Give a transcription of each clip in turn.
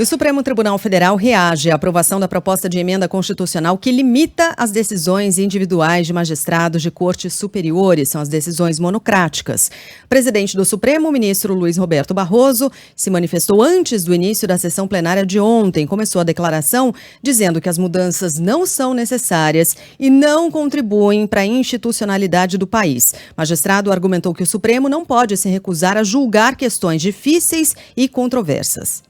O Supremo Tribunal Federal reage à aprovação da proposta de emenda constitucional que limita as decisões individuais de magistrados de cortes superiores, são as decisões monocráticas. O presidente do Supremo, o ministro Luiz Roberto Barroso, se manifestou antes do início da sessão plenária de ontem. Começou a declaração dizendo que as mudanças não são necessárias e não contribuem para a institucionalidade do país. O magistrado argumentou que o Supremo não pode se recusar a julgar questões difíceis e controversas.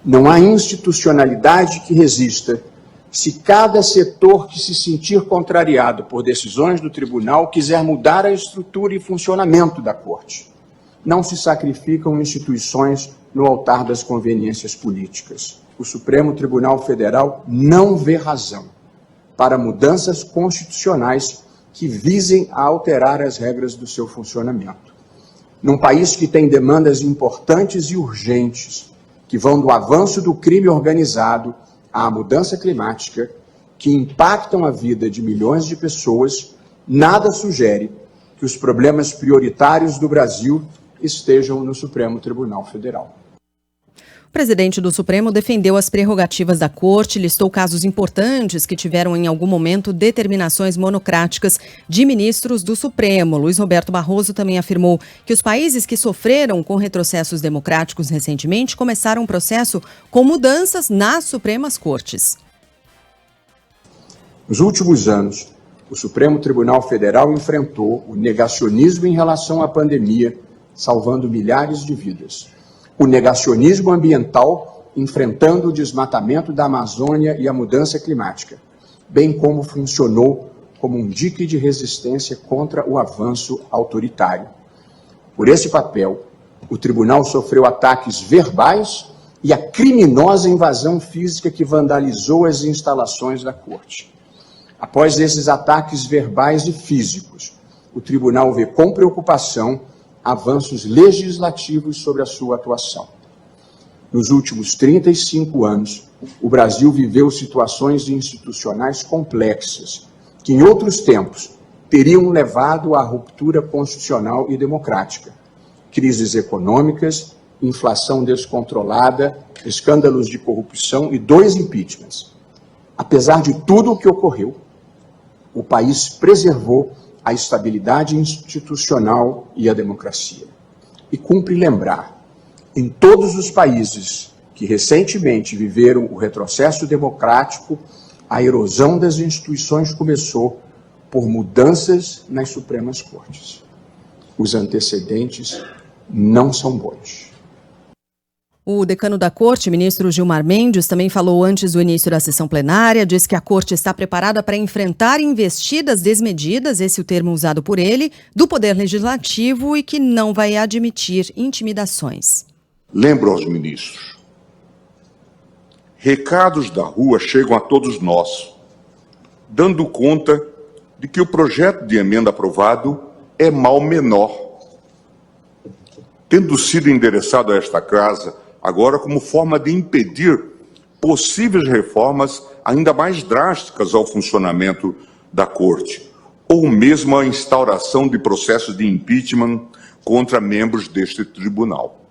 Não há institucionalidade que resista se cada setor que se sentir contrariado por decisões do tribunal quiser mudar a estrutura e funcionamento da Corte. Não se sacrificam instituições no altar das conveniências políticas. O Supremo Tribunal Federal não vê razão para mudanças constitucionais que visem a alterar as regras do seu funcionamento. Num país que tem demandas importantes e urgentes, que vão do avanço do crime organizado à mudança climática, que impactam a vida de milhões de pessoas, nada sugere que os problemas prioritários do Brasil estejam no Supremo Tribunal Federal. O presidente do Supremo defendeu as prerrogativas da Corte, listou casos importantes que tiveram em algum momento determinações monocráticas de ministros do Supremo. Luiz Roberto Barroso também afirmou que os países que sofreram com retrocessos democráticos recentemente começaram um processo com mudanças nas Supremas Cortes. Nos últimos anos, o Supremo Tribunal Federal enfrentou o negacionismo em relação à pandemia, salvando milhares de vidas. O negacionismo ambiental, enfrentando o desmatamento da Amazônia e a mudança climática, bem como funcionou como um dique de resistência contra o avanço autoritário. Por esse papel, o tribunal sofreu ataques verbais e a criminosa invasão física que vandalizou as instalações da Corte. Após esses ataques verbais e físicos, o tribunal vê com preocupação avanços legislativos sobre a sua atuação. Nos últimos 35 anos, o Brasil viveu situações institucionais complexas, que em outros tempos teriam levado à ruptura constitucional e democrática. Crises econômicas, inflação descontrolada, escândalos de corrupção e 2 impeachments. Apesar de tudo o que ocorreu, o país preservou a estabilidade institucional e a democracia. E cumpre lembrar, em todos os países que recentemente viveram o retrocesso democrático, a erosão das instituições começou por mudanças nas Supremas Cortes. Os antecedentes não são bons. O decano da Corte, ministro Gilmar Mendes, também falou antes do início da sessão plenária, disse que a Corte está preparada para enfrentar investidas desmedidas, esse é o termo usado por ele, do Poder Legislativo e que não vai admitir intimidações. Lembro aos ministros, recados da rua chegam a todos nós, dando conta de que o projeto de emenda aprovado é mal menor, tendo sido endereçado a esta casa agora como forma de impedir possíveis reformas ainda mais drásticas ao funcionamento da Corte, ou mesmo a instauração de processos de impeachment contra membros deste tribunal.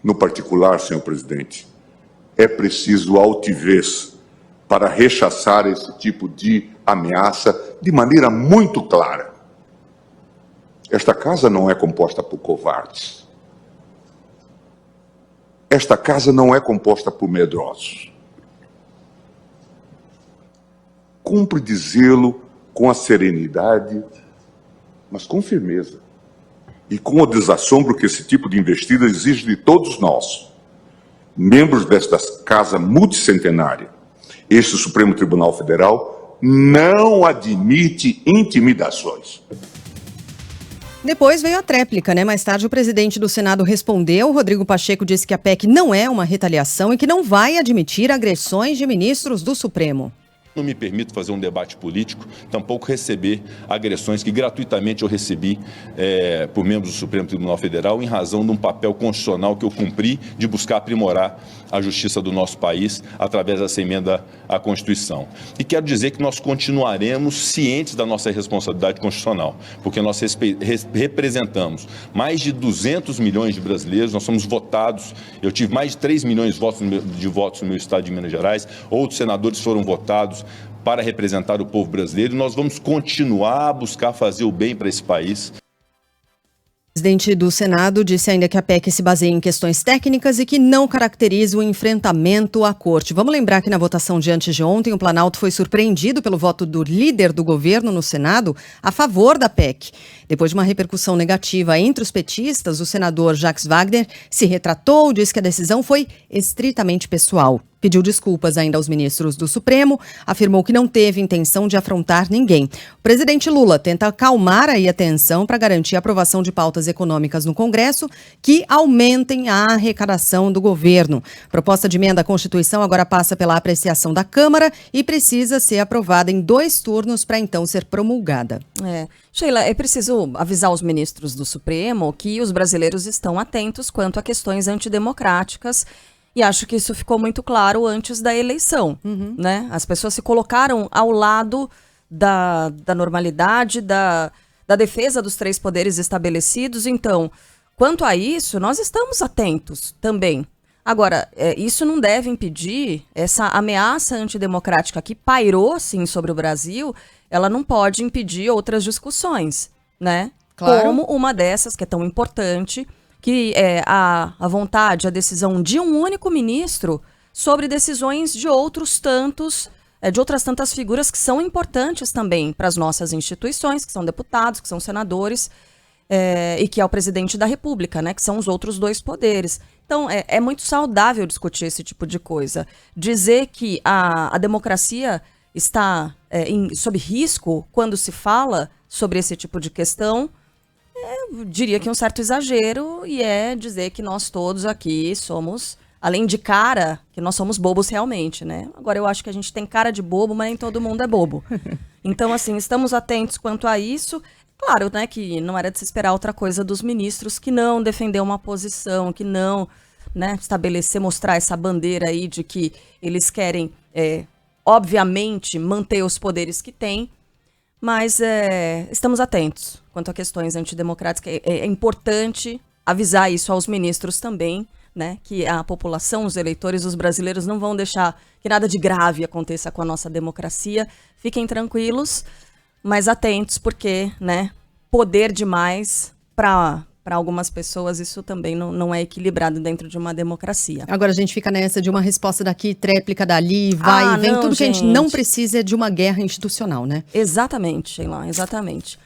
No particular, senhor presidente, é preciso altivez para rechaçar esse tipo de ameaça de maneira muito clara. Esta casa não é composta por covardes. Esta casa não é composta por medrosos. Cumpre dizê-lo com a serenidade, mas com firmeza, e com o desassombro que esse tipo de investida exige de todos nós, membros desta casa multicentenária. Este Supremo Tribunal Federal não admite intimidações. Depois veio a tréplica, né? Mais tarde o presidente do Senado respondeu. Rodrigo Pacheco disse que a PEC não é uma retaliação e que não vai admitir agressões de ministros do Supremo. não me permito fazer um debate político, tampouco receber agressões que gratuitamente eu recebi por membros do Supremo Tribunal Federal em razão de um papel constitucional que eu cumpri de buscar aprimorar a justiça do nosso país através dessa emenda à Constituição. E quero dizer que nós continuaremos cientes da nossa responsabilidade constitucional, porque nós representamos mais de 200 milhões de brasileiros, nós somos votados, eu tive mais de 3 milhões de votos no meu estado de Minas Gerais, outros senadores foram votados para representar o povo brasileiro, e nós vamos continuar a buscar fazer o bem para esse país. O presidente do Senado disse ainda que a PEC se baseia em questões técnicas e que não caracteriza o enfrentamento à corte. Vamos lembrar que na votação de antes de ontem, o Planalto foi surpreendido pelo voto do líder do governo no Senado a favor da PEC. Depois de uma repercussão negativa entre os petistas, o senador Jacques Wagner se retratou, disse que a decisão foi estritamente pessoal. Pediu desculpas ainda aos ministros do Supremo, afirmou que não teve intenção de afrontar ninguém. O presidente Lula tenta acalmar aí a tensão para garantir a aprovação de pautas econômicas no Congresso que aumentem a arrecadação do governo. A proposta de emenda à Constituição agora passa pela apreciação da Câmara e precisa ser aprovada em 2 turnos para então ser promulgada. Sheila, é preciso avisar os ministros do Supremo que os brasileiros estão atentos quanto a questões antidemocráticas. E acho que isso ficou muito claro antes da eleição, né? As pessoas se colocaram ao lado da normalidade, da defesa dos 3 poderes estabelecidos. Então, quanto a isso, nós estamos atentos também. Agora, isso não deve impedir essa ameaça antidemocrática que pairou, sim, sobre o Brasil, ela não pode impedir outras discussões, né? Claro. Como uma dessas, que é tão importante, que é a vontade, a decisão de um único ministro sobre decisões de outras tantas figuras que são importantes também para as nossas instituições, que são deputados, que são senadores, e que é o presidente da República, né, que são os outros 2 poderes. Então, é muito saudável discutir esse tipo de coisa. Dizer que a democracia está sob risco quando se fala sobre esse tipo de questão, eu diria que é um certo exagero, e dizer que nós todos aqui somos, além de cara, que nós somos bobos realmente, né? Agora, eu acho que a gente tem cara de bobo, mas nem todo mundo é bobo. Então, assim, estamos atentos quanto a isso. Claro, né, que não era de se esperar outra coisa dos ministros, que não defender uma posição, que não, né, mostrar essa bandeira aí de que eles querem, obviamente, manter os poderes que têm. Mas estamos atentos quanto a questões antidemocráticas. É importante avisar isso aos ministros também, né? Que a população, os eleitores, os brasileiros não vão deixar que nada de grave aconteça com a nossa democracia. Fiquem tranquilos, mas atentos, porque, né, poder demais para algumas pessoas, isso também não é equilibrado dentro de uma democracia. Agora a gente fica nessa de uma resposta daqui, tréplica dali, vai e vem. Tudo que a gente não precisa é de uma guerra institucional, né? Exatamente, Sheila, exatamente.